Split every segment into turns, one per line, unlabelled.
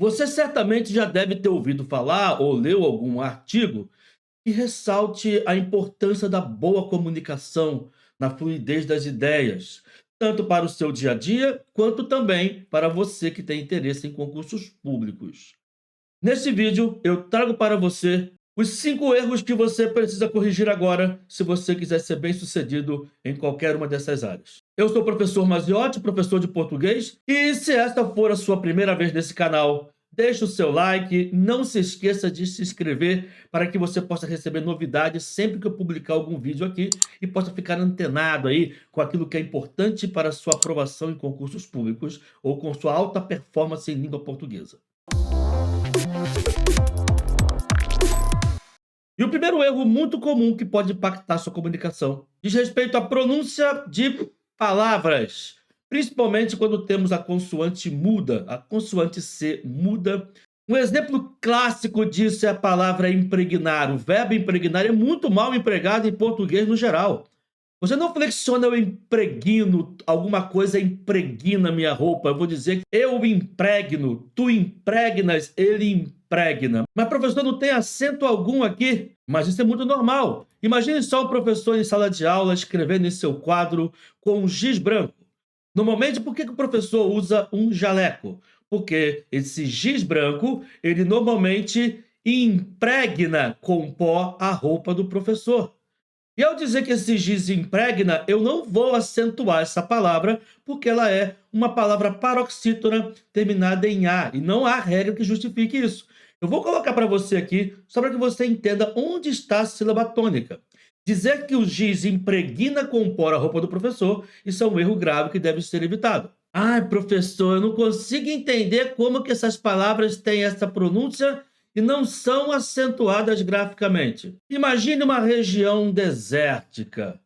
Você certamente já deve ter ouvido falar ou leu algum artigo que ressalte a importância da boa comunicação na fluidez das ideias, tanto para o seu dia a dia, quanto também para você que tem interesse em concursos públicos. Nesse vídeo, eu trago para você os 5 erros que você precisa corrigir agora se você quiser ser bem-sucedido em qualquer uma dessas áreas. Eu sou o professor Maziotti, professor de português, e se esta for a sua primeira vez nesse canal, deixe o seu like, não se esqueça de se inscrever para que você possa receber novidades sempre que eu publicar algum vídeo aqui e possa ficar antenado aí com aquilo que é importante para a sua aprovação em concursos públicos ou com sua alta performance em língua portuguesa. E o primeiro erro muito comum que pode impactar sua comunicação diz respeito à pronúncia de palavras, principalmente quando temos a consoante muda, a consoante C muda. Um exemplo clássico disso é a palavra impregnar. O verbo impregnar é muito mal empregado em português no geral. Você não flexiona eu impregno, alguma coisa impregna minha roupa. Eu vou dizer que eu impregno, tu impregnas, ele impregna. Mas, professor, não tem acento algum aqui. Mas isso é muito normal. Imagine só um professor em sala de aula escrevendo em seu quadro com um giz branco. Normalmente, por que o professor usa um jaleco? Porque esse giz branco, ele normalmente impregna com pó a roupa do professor. E ao dizer que esse giz impregna, eu não vou acentuar essa palavra, porque ela é uma palavra paroxítona terminada em A, e não há regra que justifique isso. Eu vou colocar para você aqui, só para que você entenda onde está a sílaba tônica. Dizer que o giz impregna com pó a roupa do professor, isso é um erro grave que deve ser evitado. Ai, professor, eu não consigo entender como que essas palavras têm essa pronúncia e não são acentuadas graficamente. Imagine uma região desértica.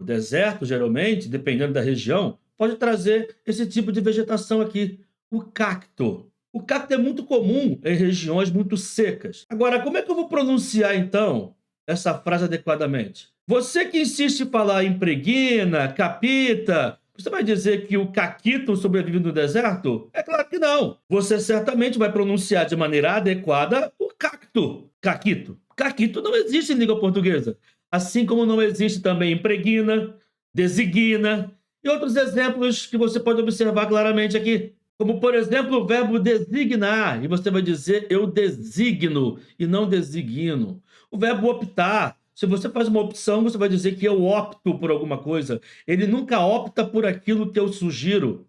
O deserto, geralmente, dependendo da região, pode trazer esse tipo de vegetação aqui, o cacto. O cacto é muito comum em regiões muito secas. Agora, como é que eu vou pronunciar, então, essa frase adequadamente? Você que insiste em falar impregna, capita, você vai dizer que o caquito sobrevive no deserto? É claro que não. Você certamente vai pronunciar de maneira adequada o cacto, caquito. Caquito não existe em língua portuguesa. Assim como não existe também impregna, designa e outros exemplos que você pode observar claramente aqui. Como, por exemplo, o verbo designar, e você vai dizer eu designo e não designo. O verbo optar, se você faz uma opção, você vai dizer que eu opto por alguma coisa. Ele nunca opta por aquilo que eu sugiro.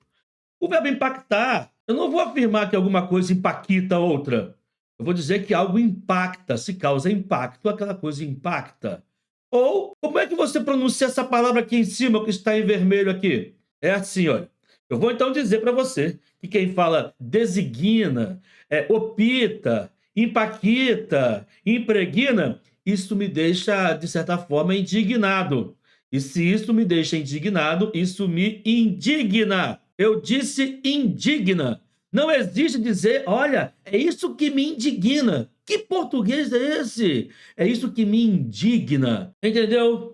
O verbo impactar, eu não vou afirmar que alguma coisa impacta outra. Eu vou dizer que algo impacta, se causa impacto, aquela coisa impacta. Ou, como é que você pronuncia essa palavra aqui em cima, que está em vermelho aqui? É assim, olha. Eu vou então dizer para você que quem fala designa, opta, impaquita, impregna, isso me deixa, de certa forma, indignado. E se isso me deixa indignado, isso me indigna. Eu disse indigna. Não existe dizer, olha, é isso que me indigna. Que português é esse? É isso que me indigna. Entendeu?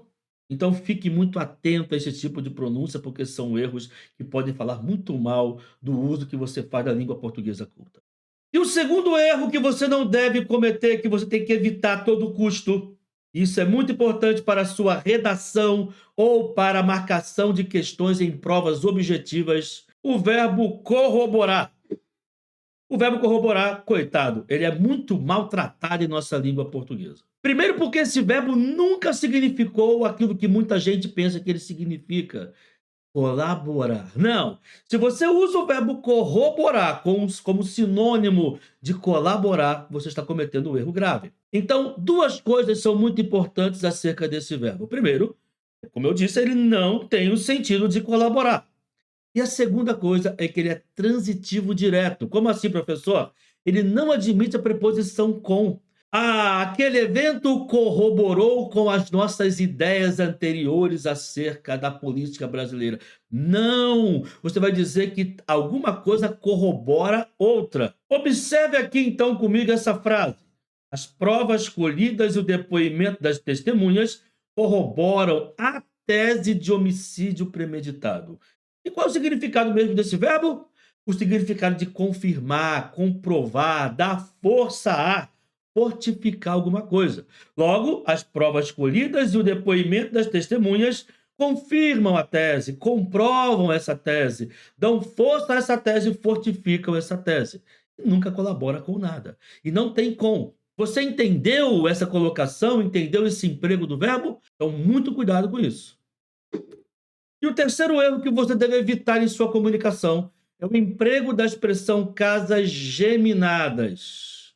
Então fique muito atento a esse tipo de pronúncia, porque são erros que podem falar muito mal do uso que você faz da língua portuguesa culta. E o segundo erro que você não deve cometer, que você tem que evitar a todo custo, isso é muito importante para a sua redação ou para a marcação de questões em provas objetivas, o verbo corroborar. O verbo corroborar, coitado, ele é muito maltratado em nossa língua portuguesa. Primeiro porque esse verbo nunca significou aquilo que muita gente pensa que ele significa. Colaborar. Não. Se você usa o verbo corroborar como sinônimo de colaborar, você está cometendo um erro grave. Então, duas coisas são muito importantes acerca desse verbo. Primeiro, como eu disse, ele não tem o sentido de colaborar. E a segunda coisa é que ele é transitivo direto. Como assim, professor? Ele não admite a preposição com. Ah, aquele evento corroborou com as nossas ideias anteriores acerca da política brasileira. Não! Você vai dizer que alguma coisa corrobora outra. Observe aqui então comigo essa frase. As provas colhidas e o depoimento das testemunhas corroboram a tese de homicídio premeditado. E qual é o significado mesmo desse verbo? o significado de confirmar, comprovar, dar força a, fortificar alguma coisa. Logo, as provas colhidas e o depoimento das testemunhas confirmam a tese, comprovam essa tese, dão força a essa tese e fortificam essa tese. E nunca colabora com nada. E não tem com. Você entendeu essa colocação? Entendeu esse emprego do verbo? Então, muito cuidado com isso. E o terceiro erro que você deve evitar em sua comunicação é o emprego da expressão casas geminadas.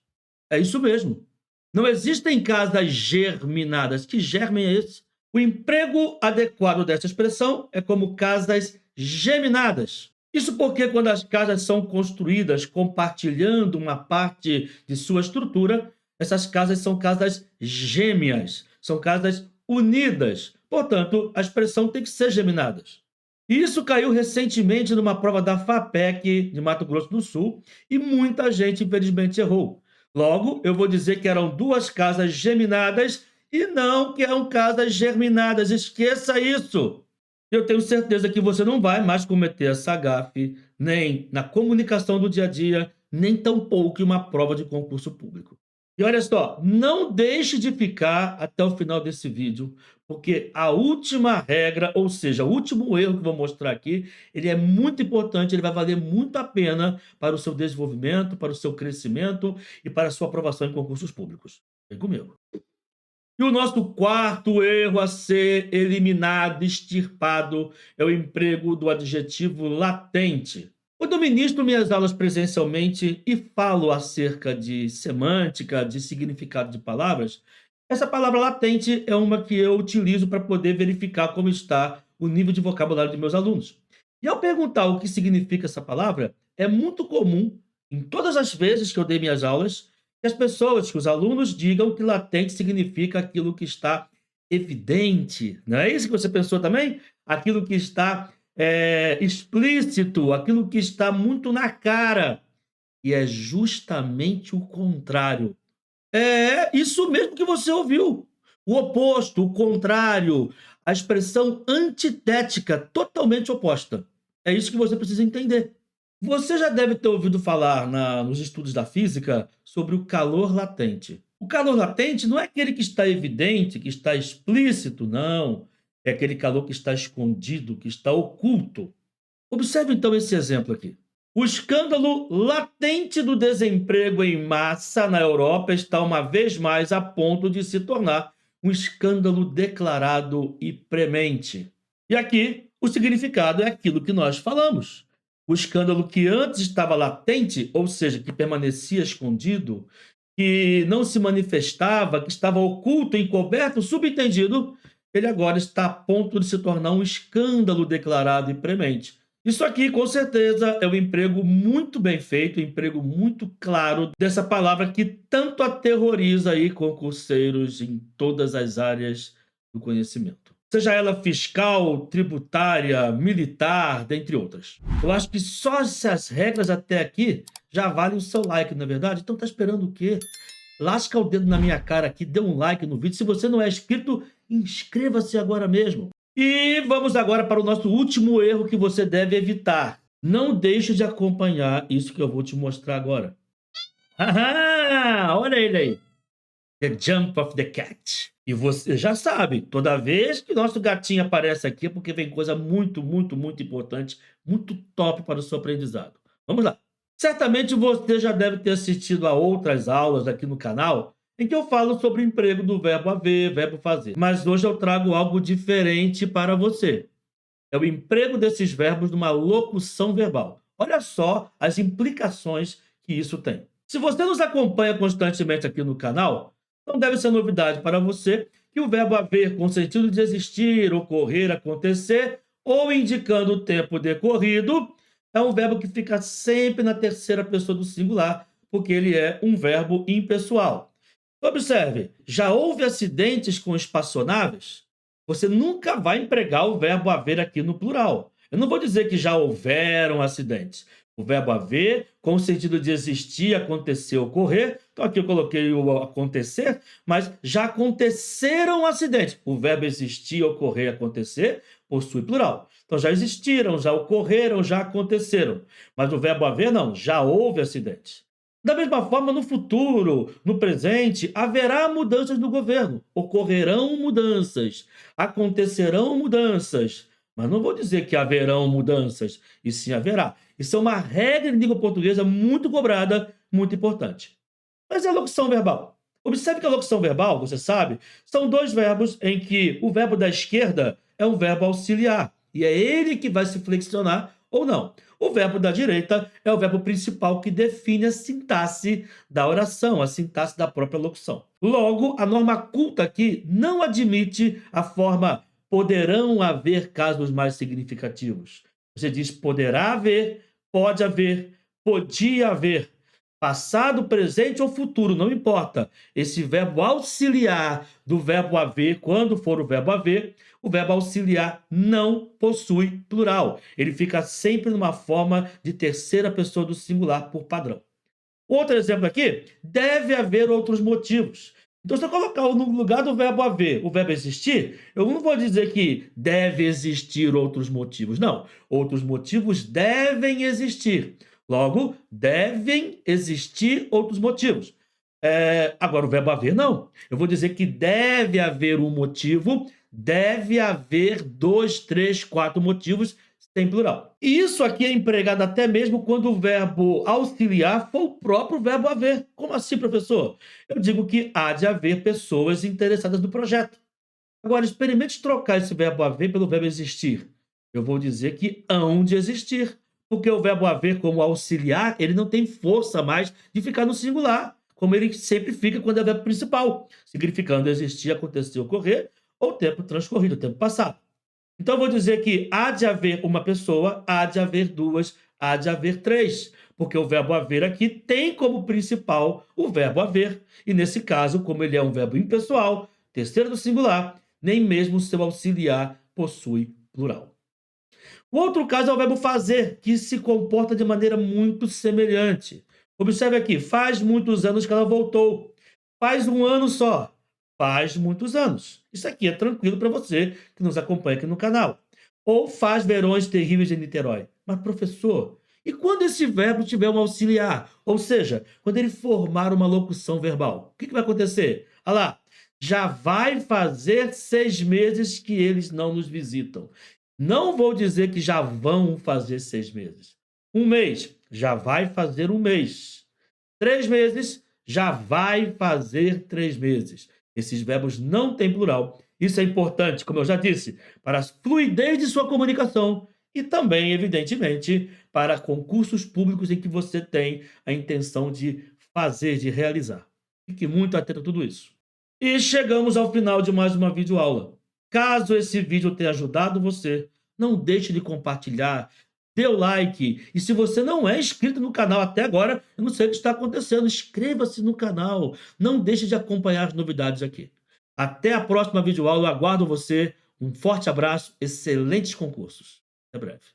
É isso mesmo. Não existem casas germinadas. Que germen é esse? O emprego adequado dessa expressão é como casas geminadas. Isso porque quando as casas são construídas compartilhando uma parte de sua estrutura, essas casas são casas gêmeas, são casas unidas. Portanto, a expressão tem que ser geminadas. E isso caiu recentemente numa prova da FAPEC de Mato Grosso do Sul e muita gente, infelizmente, errou. Logo, eu vou dizer que eram duas casas geminadas e não que eram casas germinadas. Esqueça isso! Eu tenho certeza que você não vai mais cometer essa gafe, nem na comunicação do dia a dia, nem tampouco em uma prova de concurso público. E olha só, não deixe de ficar até o final desse vídeo, porque a última regra, ou seja, o último erro que eu vou mostrar aqui, ele é muito importante, ele vai valer muito a pena para o seu desenvolvimento, para o seu crescimento e para a sua aprovação em concursos públicos. Vem comigo. E o nosso quarto erro a ser eliminado, extirpado, é o emprego do adjetivo latente. Quando eu ministro minhas aulas presencialmente e falo acerca de semântica, de significado de palavras, essa palavra latente é uma que eu utilizo para poder verificar como está o nível de vocabulário de meus alunos. E ao perguntar o que significa essa palavra, é muito comum, em todas as vezes que eu dei minhas aulas, que as pessoas, que os alunos digam que latente significa aquilo que está evidente. Não é isso que você pensou também? Aquilo que está explícito, aquilo que está muito na cara. E é justamente o contrário. É isso mesmo que você ouviu. O oposto, o contrário, a expressão antitética, totalmente oposta. É isso que você precisa entender. Você já deve ter ouvido falar nos estudos da física sobre o calor latente. O calor latente não é aquele que está evidente, que está explícito, não. É aquele calor que está escondido, que está oculto. Observe então esse exemplo aqui. O escândalo latente do desemprego em massa na Europa está uma vez mais a ponto de se tornar um escândalo declarado e premente. E aqui o significado é aquilo que nós falamos. O escândalo que antes estava latente, ou seja, que permanecia escondido, que não se manifestava, que estava oculto, encoberto, subentendido, ele agora está a ponto de se tornar um escândalo declarado e premente. Isso aqui, com certeza, é um emprego muito bem feito, um emprego muito claro dessa palavra que tanto aterroriza aí concurseiros em todas as áreas do conhecimento. Seja ela fiscal, tributária, militar, dentre outras. Eu acho que só essas regras até aqui já valem o seu like, não é verdade? Então tá esperando o quê? Lasca o dedo na minha cara aqui, dê um like no vídeo. Se você não é inscrito, inscreva-se agora mesmo. E vamos agora para o nosso último erro que você deve evitar. Não deixe de acompanhar isso que eu vou te mostrar agora. Olha ele aí. The Jump of the Cat. E você já sabe, toda vez que nosso gatinho aparece aqui é porque vem coisa muito, muito, muito importante, muito top para o seu aprendizado. Vamos lá. Certamente você já deve ter assistido a outras aulas aqui no canal em que eu falo sobre o emprego do verbo haver, verbo fazer. Mas hoje eu trago algo diferente para você. É o emprego desses verbos numa locução verbal. Olha só as implicações que isso tem. Se você nos acompanha constantemente aqui no canal, não deve ser novidade para você que o verbo haver com sentido de existir, ocorrer, acontecer, ou indicando o tempo decorrido, é um verbo que fica sempre na terceira pessoa do singular, porque ele é um verbo impessoal. Observe, já houve acidentes com espaçonaves? Você nunca vai empregar o verbo haver aqui no plural. Eu não vou dizer que já houveram acidentes. O verbo haver, com o sentido de existir, acontecer, ocorrer. Então, aqui eu coloquei o acontecer, mas já aconteceram acidentes. O verbo existir, ocorrer, acontecer, possui plural. Então já existiram, já ocorreram, já aconteceram. Mas o verbo haver não, já houve acidente. Da mesma forma, no futuro, no presente, haverá mudanças no governo. Ocorrerão mudanças, acontecerão mudanças. Mas não vou dizer que haverão mudanças, e sim haverá. Isso é uma regra em língua portuguesa muito cobrada, muito importante. Mas é a locução verbal. Observe que a locução verbal, você sabe, são dois verbos em que o verbo da esquerda é um verbo auxiliar, e é ele que vai se flexionar ou não. O verbo da direita é o verbo principal que define a sintaxe da oração, a sintaxe da própria locução. Logo, a norma culta aqui não admite a forma poderão haver casos mais significativos. Você diz poderá haver, pode haver, podia haver. Passado, presente ou futuro, não importa. Esse verbo auxiliar do verbo haver, quando for o verbo auxiliar não possui plural. Ele fica sempre numa forma de terceira pessoa do singular por padrão. Outro exemplo aqui, deve haver outros motivos. Então, se eu colocar no lugar do verbo haver o verbo existir, eu não vou dizer que deve existir outros motivos. Não, outros motivos devem existir. Logo, devem existir outros motivos. Agora, o verbo haver, não. Eu vou dizer que deve haver um motivo, deve haver dois, três, quatro motivos, sem plural. E isso aqui é empregado até mesmo quando o verbo auxiliar for o próprio verbo haver. Como assim, professor? Eu digo que há de haver pessoas interessadas no projeto. Agora, experimente trocar esse verbo haver pelo verbo existir. Eu vou dizer que hão de existir, porque o verbo haver como auxiliar, ele não tem força mais de ficar no singular, como ele sempre fica quando é verbo principal, significando existir, acontecer, ocorrer, ou tempo transcorrido, tempo passado. Então, eu vou dizer que há de haver uma pessoa, há de haver duas, há de haver três, porque o verbo haver aqui tem como principal o verbo haver, e nesse caso, como ele é um verbo impessoal, terceiro do singular, nem mesmo seu auxiliar possui plural. O outro caso é o verbo fazer, que se comporta de maneira muito semelhante. Observe aqui, faz muitos anos que ela voltou. Faz um ano só. Faz muitos anos. Isso aqui é tranquilo para você que nos acompanha aqui no canal. Ou faz verões terríveis em Niterói. Mas, professor, e quando esse verbo tiver um auxiliar? Ou seja, quando ele formar uma locução verbal, o que vai acontecer? Olha lá, já vai fazer 6 meses que eles não nos visitam. Não vou dizer que já vão fazer 6 meses. Um mês, já vai fazer um mês. 3 meses, já vai fazer 3 meses. Esses verbos não têm plural. Isso é importante, como eu já disse, para a fluidez de sua comunicação e também, evidentemente, para concursos públicos em que você tem a intenção de fazer, de realizar. Fique muito atento a tudo isso. E chegamos ao final de mais uma videoaula. Caso esse vídeo tenha ajudado você, não deixe de compartilhar, dê o like. E se você não é inscrito no canal até agora, eu não sei o que está acontecendo, inscreva-se no canal. Não deixe de acompanhar as novidades aqui. Até a próxima videoaula, eu aguardo você. Um forte abraço, excelentes concursos. Até breve.